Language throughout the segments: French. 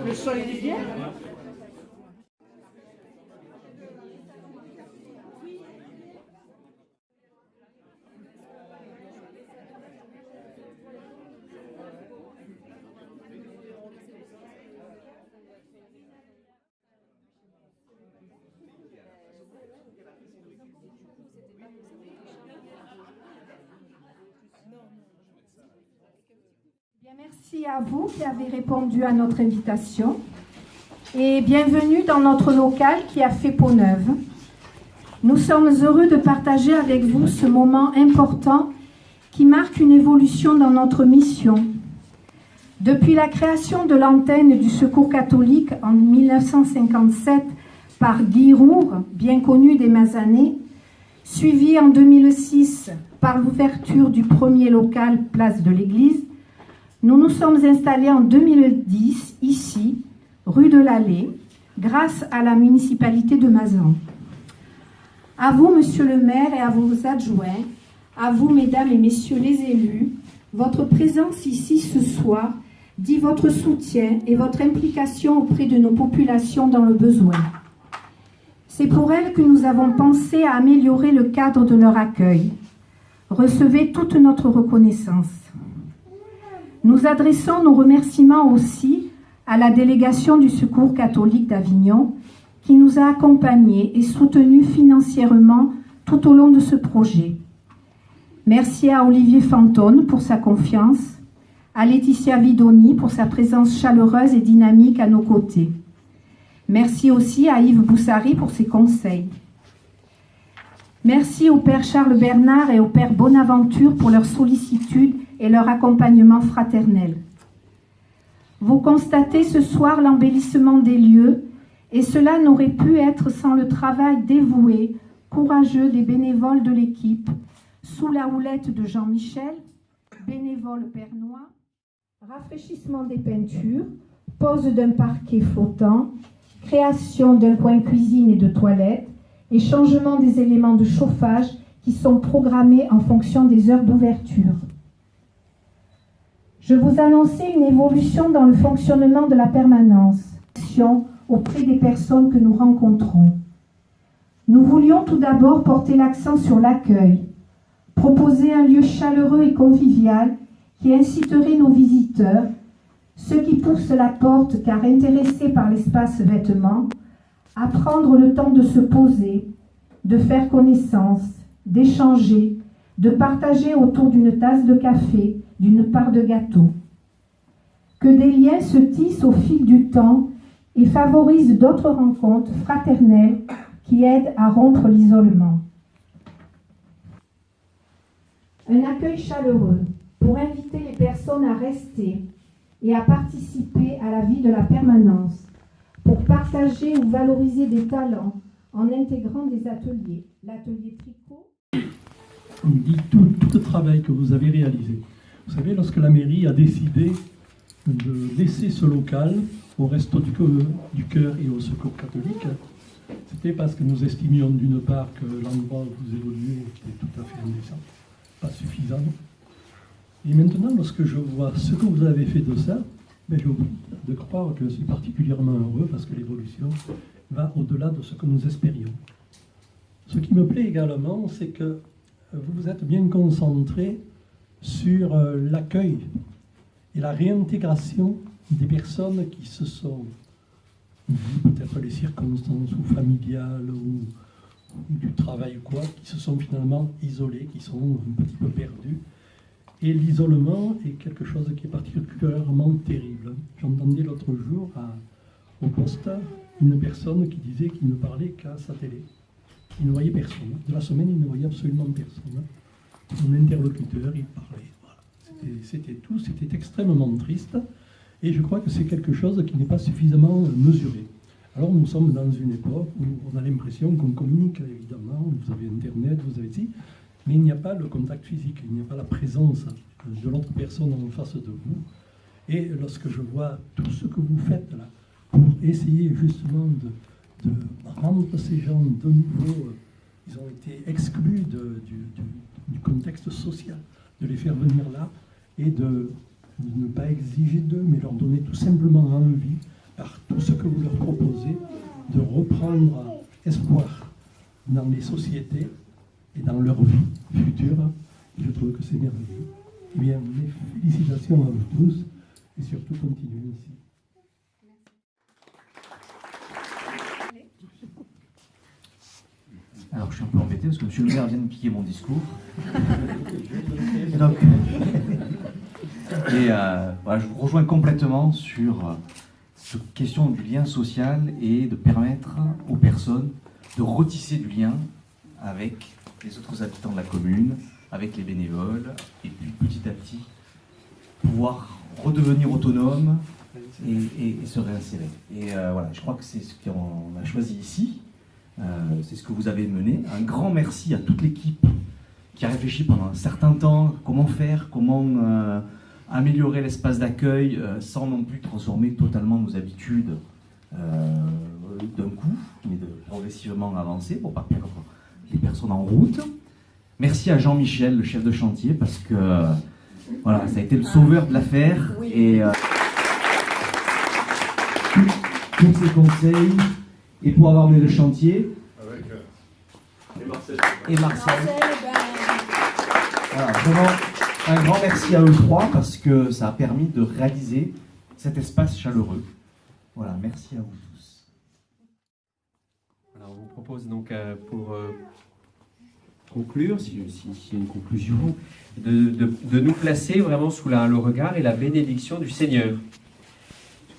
Le sol il est bien. Bien, merci à vous qui avez répondu à notre invitation et bienvenue dans notre local qui a fait peau neuve. Nous sommes heureux de partager avec vous ce moment important qui marque une évolution dans notre mission. Depuis la création de l'antenne du Secours catholique en 1957 par Guy Roure, bien connu des Mazanées, suivi en 2006 par l'ouverture du premier local place de l'Église, nous nous sommes installés en 2010 ici, rue de l'Allée, grâce à la municipalité de Mazan. À vous, monsieur le maire, et à vos adjoints, à vous, mesdames et messieurs les élus, votre présence ici ce soir dit votre soutien et votre implication auprès de nos populations dans le besoin. C'est pour elles que nous avons pensé à améliorer le cadre de leur accueil. Recevez toute notre reconnaissance. Nous adressons nos remerciements aussi à la délégation du Secours catholique d'Avignon qui nous a accompagnés et soutenus financièrement tout au long de ce projet. Merci à Olivier Fantone pour sa confiance, à Laetitia Vidoni pour sa présence chaleureuse et dynamique à nos côtés. Merci aussi à Yves Boussary pour ses conseils. Merci au Père Charles Bernard et au Père Bonaventure pour leur sollicitude et leur accompagnement fraternel. Vous constatez ce soir l'embellissement des lieux et cela n'aurait pu être sans le travail dévoué, courageux des bénévoles de l'équipe, sous la houlette de Jean-Michel, bénévole pernois, rafraîchissement des peintures, pose d'un parquet flottant, création d'un coin cuisine et de toilette et changement des éléments de chauffage qui sont programmés en fonction des heures d'ouverture. Je vous annonçais une évolution dans le fonctionnement de la permanence, auprès des personnes que nous rencontrons. Nous voulions tout d'abord porter l'accent sur l'accueil, proposer un lieu chaleureux et convivial qui inciterait nos visiteurs, ceux qui poussent la porte car intéressés par l'espace vêtements, à prendre le temps de se poser, de faire connaissance, d'échanger, de partager autour d'une tasse de café, d'une part de gâteau. Que des liens se tissent au fil du temps et favorisent d'autres rencontres fraternelles qui aident à rompre l'isolement. Un accueil chaleureux pour inviter les personnes à rester et à participer à la vie de la permanence, pour partager ou valoriser des talents en intégrant des ateliers. L'atelier tricot. On dit tout le travail que vous avez réalisé. Vous savez, lorsque la mairie a décidé de laisser ce local au Resto du Cœur et au Secours catholique, c'était parce que nous estimions d'une part que l'endroit où vous évoluez était tout à fait indécent, pas suffisant. Et maintenant, lorsque je vois ce que vous avez fait de ça, j'ai envie de croire que je suis particulièrement heureux parce que l'évolution va au-delà de ce que nous espérions. Ce qui me plaît également, c'est que vous vous êtes bien concentré sur l'accueil et la réintégration des personnes qui se sont, peut-être les circonstances ou familiales ou du travail ou quoi, qui se sont finalement isolés, qui sont un petit peu perdus. Et l'isolement est quelque chose qui est particulièrement terrible. J'entendais l'autre jour au poste une personne qui disait qu'il ne parlait qu'à sa télé. Il ne voyait personne. De la semaine, il ne voyait absolument personne. Son interlocuteur, il parlait. Voilà. C'était tout, c'était extrêmement triste. Et je crois que c'est quelque chose qui n'est pas suffisamment mesuré. Alors nous sommes dans une époque où on a l'impression qu'on communique, évidemment. Vous avez Internet, vous avez ci. Mais il n'y a pas le contact physique, il n'y a pas la présence de l'autre personne en face de vous. Et lorsque je vois tout ce que vous faites là, pour essayer justement de rendre ces gens de nouveau, ils ont été exclus du contexte social, de les faire venir là et de ne pas exiger d'eux, mais leur donner tout simplement envie, par tout ce que vous leur proposez, de reprendre espoir dans les sociétés et dans leur vie future. Et je trouve que c'est merveilleux. Eh bien, mes félicitations à vous tous et surtout continuez ici. Alors, je suis un peu embêté parce que M. le maire vient de me piquer mon discours. Donc, voilà, je vous rejoins complètement sur cette question du lien social et de permettre aux personnes de retisser du lien avec les autres habitants de la commune, avec les bénévoles, et puis petit à petit pouvoir redevenir autonome et se réinsérer. Et voilà, je crois que c'est ce qu'on a choisi ici. C'est ce que vous avez mené. Un grand merci à toute l'équipe qui a réfléchi pendant un certain temps comment faire, comment améliorer l'espace d'accueil sans non plus transformer totalement nos habitudes d'un coup, mais de progressivement avancer pour pas perdre les personnes en route. Merci à Jean-Michel, le chef de chantier, parce que voilà, ça a été le sauveur de l'affaire. Oui. Et tous ses conseils. Et pour avoir mené le chantier, avec et Marcel. Voilà, vraiment un grand merci à eux trois parce que ça a permis de réaliser cet espace chaleureux. Voilà, merci à vous tous. Alors, on vous propose donc pour conclure, s'il y a une conclusion, de nous placer vraiment sous le regard et la bénédiction du Seigneur.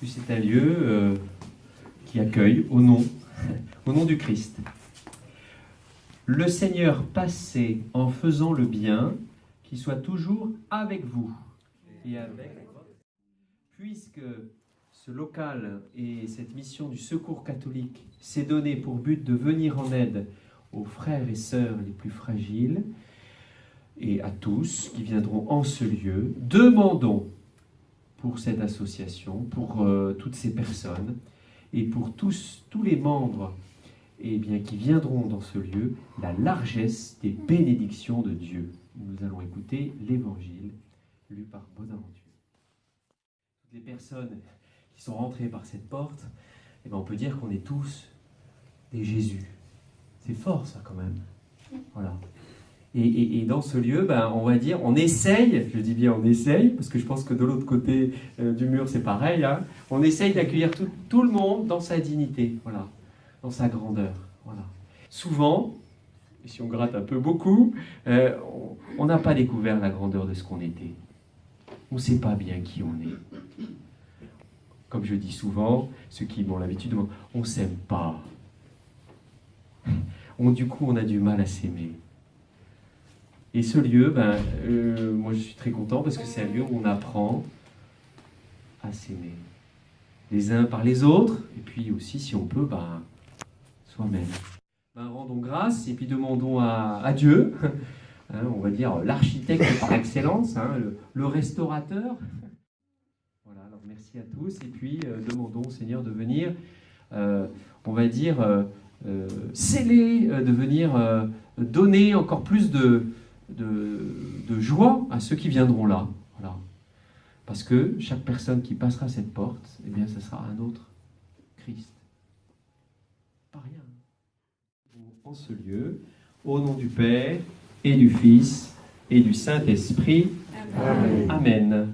Parce que c'est un lieu qui accueille au nom du Christ. Le Seigneur passait en faisant le bien, qu'il soit toujours avec vous et avec votre. Puisque ce local et cette mission du Secours catholique s'est donné pour but de venir en aide aux frères et sœurs les plus fragiles et à tous qui viendront en ce lieu, demandons pour cette association, pour toutes ces personnes, et pour tous les membres qui viendront dans ce lieu, la largesse des bénédictions de Dieu. Nous allons écouter l'Évangile lu par Bonaventure. Toutes les personnes qui sont rentrées par cette porte, on peut dire qu'on est tous des Jésus. C'est fort ça quand même. Voilà. Et dans ce lieu, on va dire, on essaye, je dis bien on essaye, parce que je pense que de l'autre côté du mur c'est pareil, hein, on essaye d'accueillir tout le monde dans sa dignité, voilà, dans sa grandeur. Voilà. Souvent, et si on gratte un peu beaucoup, on n'a pas découvert la grandeur de ce qu'on était. On ne sait pas bien qui on est. Comme je dis souvent, ceux qui ont l'habitude, on ne s'aime pas. Du coup, on a du mal à s'aimer. Et ce lieu, moi je suis très content parce que c'est un lieu où on apprend à s'aimer les uns par les autres, et puis aussi, si on peut, soi-même. Rendons grâce et puis demandons à Dieu, hein, on va dire l'architecte par excellence, hein, le restaurateur. Voilà, alors merci à tous, et puis demandons au Seigneur de venir, on va dire, sceller, de venir donner encore plus de joie à ceux qui viendront là. Voilà. Parce que chaque personne qui passera cette porte, ce sera un autre Christ. Pas rien. En ce lieu, au nom du Père, et du Fils, et du Saint-Esprit. Amen. Amen.